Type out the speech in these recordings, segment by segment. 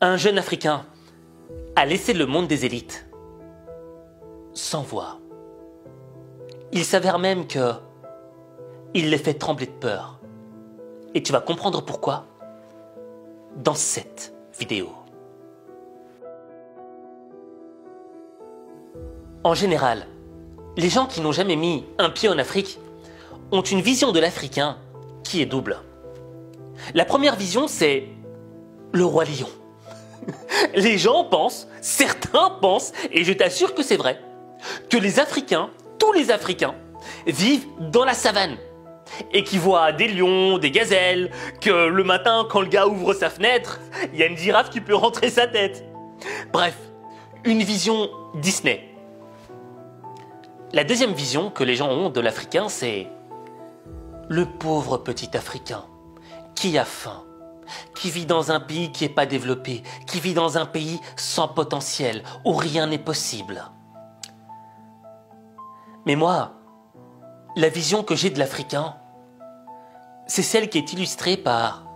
Un jeune Africain a laissé le monde des élites sans voix. Il s'avère même que il les fait trembler de peur. Et tu vas comprendre pourquoi dans cette vidéo. En général, les gens qui n'ont jamais mis un pied en Afrique ont une vision de l'Africain qui est double. La première vision, c'est le roi lion. Les gens pensent, certains pensent, et je t'assure que c'est vrai, que les Africains, tous les Africains, vivent dans la savane et qui voient des lions, des gazelles, que le matin, quand le gars ouvre sa fenêtre, il y a une girafe qui peut rentrer sa tête. Bref, une vision Disney. La deuxième vision que les gens ont de l'Africain, c'est le pauvre petit Africain qui a faim, qui vit dans un pays qui n'est pas développé, qui vit dans un pays sans potentiel, où rien n'est possible. Mais moi, la vision que j'ai de l'Africain, c'est celle qui est illustrée par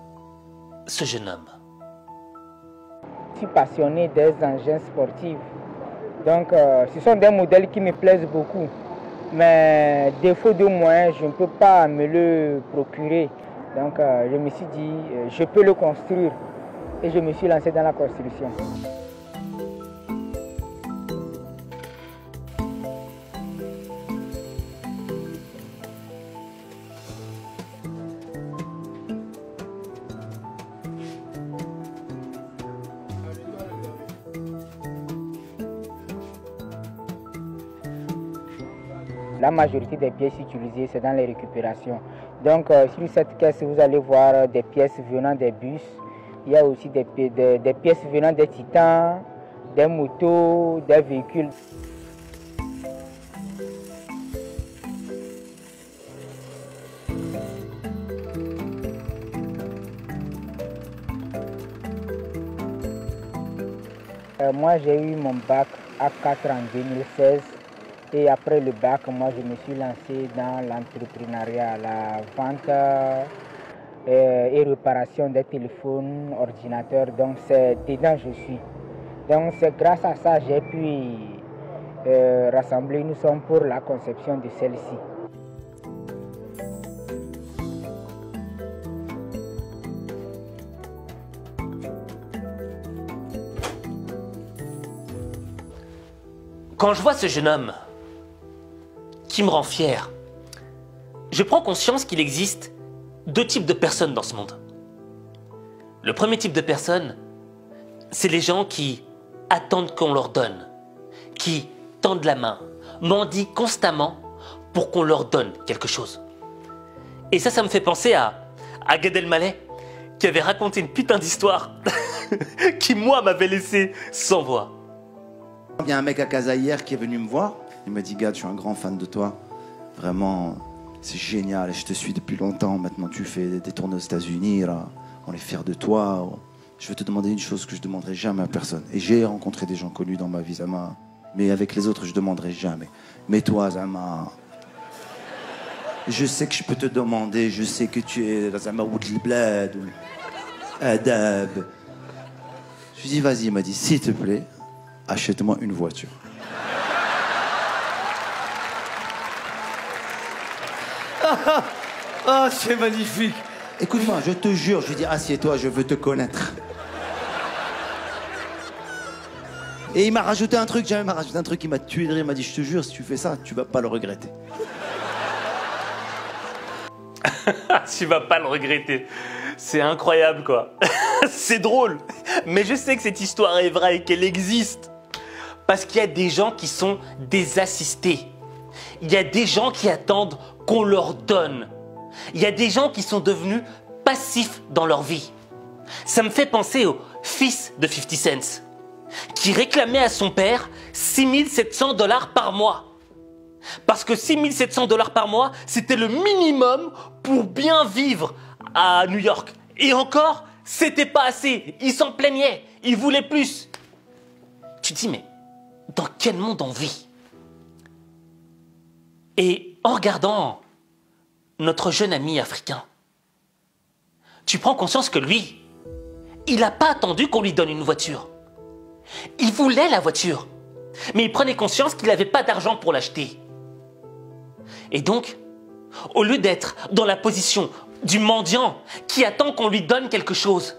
ce jeune homme. Je suis passionné des engins sportifs. Donc, ce sont des modèles qui me plaisent beaucoup. Mais défaut de moyens, je ne peux pas me le procurer. Donc, je me suis dit, je peux le construire. Et je me suis lancé dans la construction. La majorité des pièces utilisées, c'est dans les récupérations. Donc, sur cette caisse, vous allez voir des pièces venant des bus. Il y a aussi des pièces venant des titans, des motos, des véhicules. Moi, j'ai eu mon bac A4 en 2016. Et après le bac, moi, je me suis lancé dans l'entrepreneuriat, la vente et réparation des téléphones, ordinateurs. Donc, c'est dedans que je suis. Donc, c'est grâce à ça que j'ai pu rassembler une somme pour la conception de celle-ci. Quand je vois ce jeune homme qui me rend fier, je prends conscience qu'il existe deux types de personnes dans ce monde. Le premier type de personnes, c'est les gens qui attendent qu'on leur donne, qui tendent la main, mendient constamment pour qu'on leur donne quelque chose. Et ça me fait penser à Gad Elmaleh, qui avait raconté une putain d'histoire qui, moi, m'avait laissé sans voix. Il y a un mec à Casa hier qui est venu me voir. Il m'a dit, Gad, je suis un grand fan de toi. Vraiment, c'est génial. Je te suis depuis longtemps. Maintenant, tu fais des tournées aux États-Unis. On est fiers de toi. Je veux te demander une chose que je ne demanderai jamais à personne. Et j'ai rencontré des gens connus dans ma vie, Zama. Mais avec les autres, je ne demanderai jamais. Mais toi, Zama, je sais que je peux te demander. Je sais que tu es Zama Woudliblad ou Adab. Je lui ai dit, vas-y. Il m'a dit, s'il te plaît, achète-moi une voiture. Ah, c'est magnifique. Écoute-moi, je te jure, je lui dis, assieds-toi, je veux te connaître. Et il m'a rajouté un truc, jamais m'a rajouté un truc, il m'a tué de rire, il m'a dit, je te jure, si tu fais ça, tu vas pas le regretter. Tu vas pas le regretter. C'est incroyable, quoi. C'est drôle. Mais je sais que cette histoire est vraie et qu'elle existe. Parce qu'il y a des gens qui sont des assistés. Il y a des gens qui attendent qu'on leur donne. Il y a des gens qui sont devenus passifs dans leur vie. Ça me fait penser au fils de 50 Cent, qui réclamait à son père 6700 $ par mois. Parce que 6700 $ par mois, c'était le minimum pour bien vivre à New York. Et encore, c'était pas assez. Il s'en plaignait. Il voulait plus. Tu te dis, mais dans quel monde on vit? Et en regardant notre jeune ami africain, tu prends conscience que lui, il n'a pas attendu qu'on lui donne une voiture. Il voulait la voiture, mais il prenait conscience qu'il n'avait pas d'argent pour l'acheter. Et donc, au lieu d'être dans la position du mendiant qui attend qu'on lui donne quelque chose,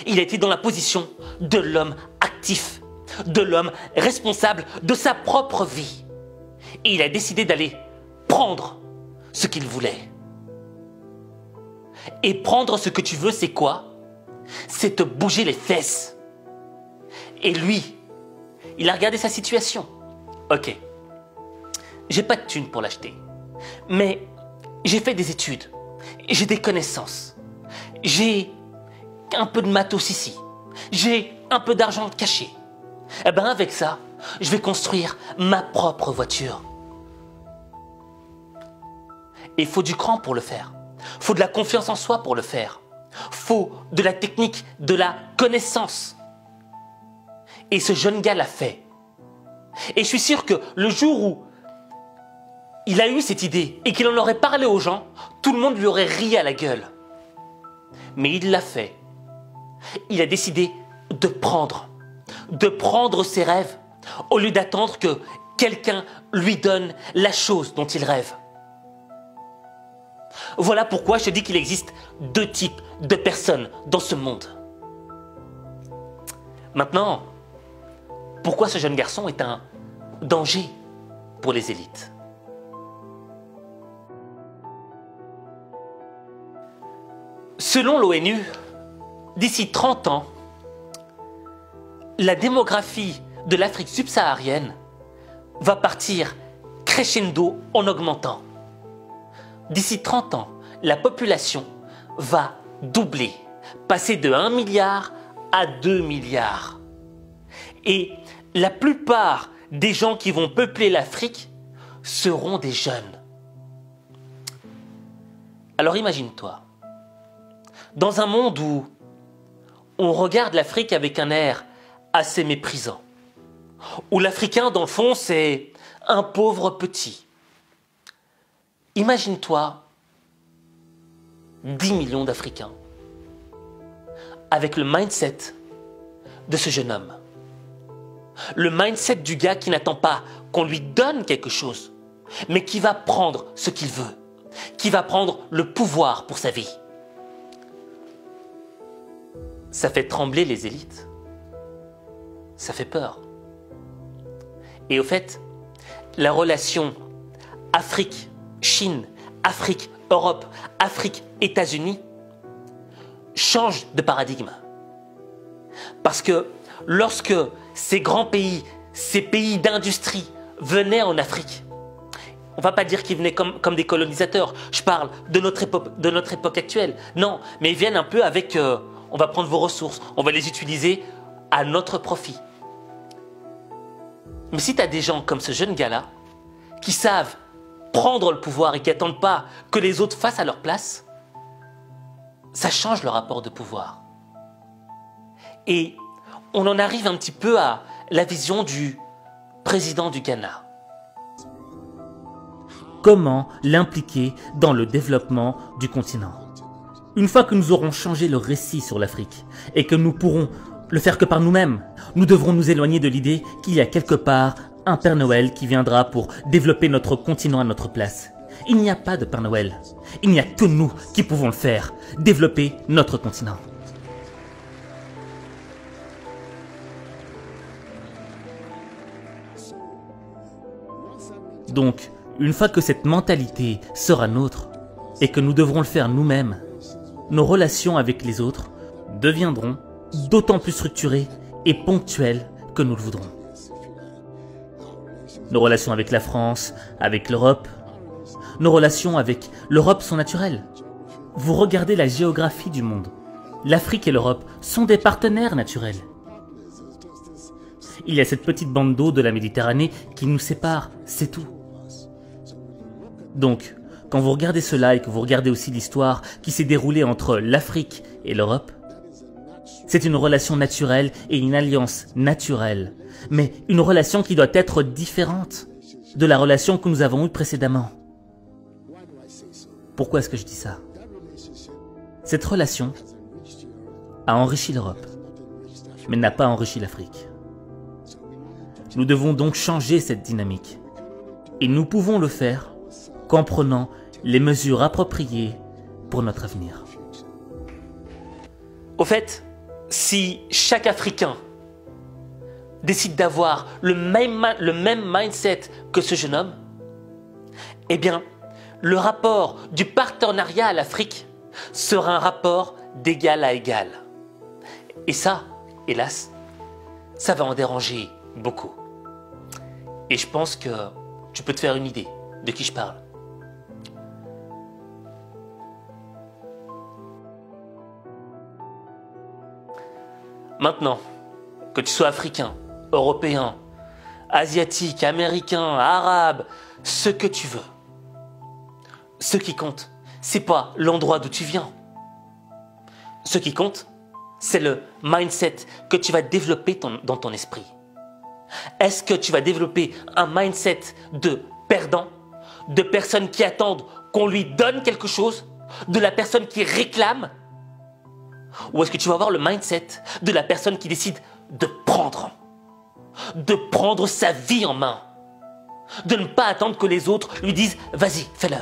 il a été dans la position de l'homme actif, de l'homme responsable de sa propre vie. Et il a décidé d'aller prendre ce qu'il voulait. Et prendre ce que tu veux, c'est quoi? C'est te bouger les fesses. Et lui, il a regardé sa situation. Ok, j'ai pas de thune pour l'acheter, mais j'ai fait des études, j'ai des connaissances, j'ai un peu de matos ici, j'ai un peu d'argent caché. Eh ben avec ça, je vais construire ma propre voiture. Et il faut du cran pour le faire. Il faut de la confiance en soi pour le faire. Il faut de la technique, de la connaissance. Et ce jeune gars l'a fait. Et je suis sûr que le jour où il a eu cette idée et qu'il en aurait parlé aux gens, tout le monde lui aurait ri à la gueule. Mais il l'a fait. Il a décidé de prendre ses rêves au lieu d'attendre que quelqu'un lui donne la chose dont il rêve. Voilà pourquoi je te dis qu'il existe deux types de personnes dans ce monde. Maintenant, pourquoi ce jeune garçon est un danger pour les élites? Selon l'ONU, d'ici 30 ans, la démographie de l'Afrique subsaharienne va partir crescendo en augmentant. D'ici 30 ans, la population va doubler, passer de 1 milliard à 2 milliards. Et la plupart des gens qui vont peupler l'Afrique seront des jeunes. Alors imagine-toi, dans un monde où on regarde l'Afrique avec un air assez méprisant, où l'Africain, dans le fond, c'est un pauvre petit. Imagine-toi 10 millions d'Africains avec le mindset de ce jeune homme. Le mindset du gars qui n'attend pas qu'on lui donne quelque chose, mais qui va prendre ce qu'il veut, qui va prendre le pouvoir pour sa vie. Ça fait trembler les élites. Ça fait peur. Et au fait, la relation Afrique-Chine, Afrique-Europe, Afrique-États-Unis change de paradigme. Parce que lorsque ces grands pays, ces pays d'industrie venaient en Afrique, on ne va pas dire qu'ils venaient comme des colonisateurs. Je parle de notre époque actuelle. Non, mais ils viennent un peu avec... on va prendre vos ressources, on va les utiliser à notre profit. Mais si tu as des gens comme ce jeune gars-là, qui savent prendre le pouvoir et qui n'attendent pas que les autres fassent à leur place, ça change le rapport de pouvoir. Et on en arrive un petit peu à la vision du président du Ghana. Comment l'impliquer dans le développement du continent? Une fois que nous aurons changé le récit sur l'Afrique et que nous pourrons le faire que par nous-mêmes, nous devrons nous éloigner de l'idée qu'il y a quelque part un Père Noël qui viendra pour développer notre continent à notre place. Il n'y a pas de Père Noël. Il n'y a que nous qui pouvons le faire, développer notre continent. Donc, une fois que cette mentalité sera nôtre et que nous devrons le faire nous-mêmes, nos relations avec les autres deviendront d'autant plus structurées et ponctuelles que nous le voudrons. Nos relations avec la France, avec l'Europe, nos relations avec l'Europe sont naturelles. Vous regardez la géographie du monde. L'Afrique et l'Europe sont des partenaires naturels. Il y a cette petite bande d'eau de la Méditerranée qui nous sépare, c'est tout. Donc, quand vous regardez cela et que vous regardez aussi l'histoire qui s'est déroulée entre l'Afrique et l'Europe, c'est une relation naturelle et une alliance naturelle, mais une relation qui doit être différente de la relation que nous avons eue précédemment. Pourquoi est-ce que je dis ça? Cette relation a enrichi l'Europe, mais n'a pas enrichi l'Afrique. Nous devons donc changer cette dynamique. Et nous pouvons le faire qu'en prenant les mesures appropriées pour notre avenir. Au fait, si chaque Africain décide d'avoir le même mindset que ce jeune homme, eh bien, le rapport du partenariat à l'Afrique sera un rapport d'égal à égal. Et ça, hélas, ça va en déranger beaucoup. Et je pense que tu peux te faire une idée de qui je parle. Maintenant, que tu sois africain, européen, asiatique, américain, arabe, ce que tu veux. Ce qui compte, c'est pas l'endroit d'où tu viens. Ce qui compte, c'est le mindset que tu vas développer dans ton esprit. Est-ce que tu vas développer un mindset de perdant, de personne qui attendent qu'on lui donne quelque chose, de la personne qui réclame? Ou est-ce que tu vas avoir le mindset de la personne qui décide de prendre sa vie en main, de ne pas attendre que les autres lui disent « vas-y, fais-le ».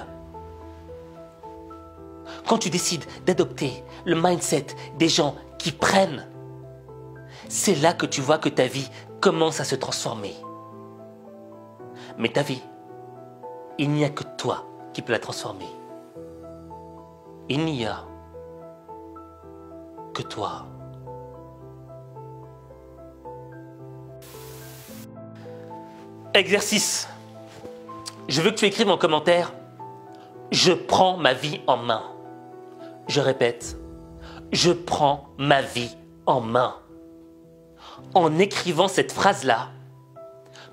Quand tu décides d'adopter le mindset des gens qui prennent, c'est là que tu vois que ta vie commence à se transformer. Mais ta vie, il n'y a que toi qui peux la transformer. Il n'y a que toi. Exercice. Je veux que tu écrives en commentaire « Je prends ma vie en main ». Je répète, je prends ma vie en main. En écrivant cette phrase-là,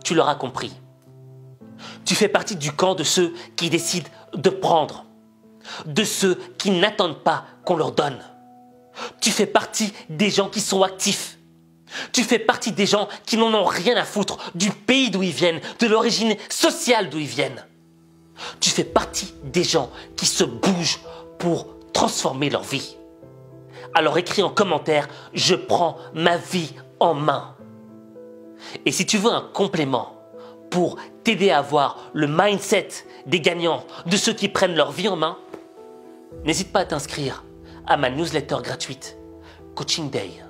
tu l'auras compris. Tu fais partie du camp de ceux qui décident de prendre, de ceux qui n'attendent pas qu'on leur donne. Tu fais partie des gens qui sont actifs. Tu fais partie des gens qui n'en ont rien à foutre du pays d'où ils viennent, de l'origine sociale d'où ils viennent. Tu fais partie des gens qui se bougent pour transformer leur vie. Alors écris en commentaire « Je prends ma vie en main ». Et si tu veux un complément pour t'aider à avoir le mindset des gagnants, de ceux qui prennent leur vie en main, n'hésite pas à t'inscrire à ma newsletter gratuite Coaching Day.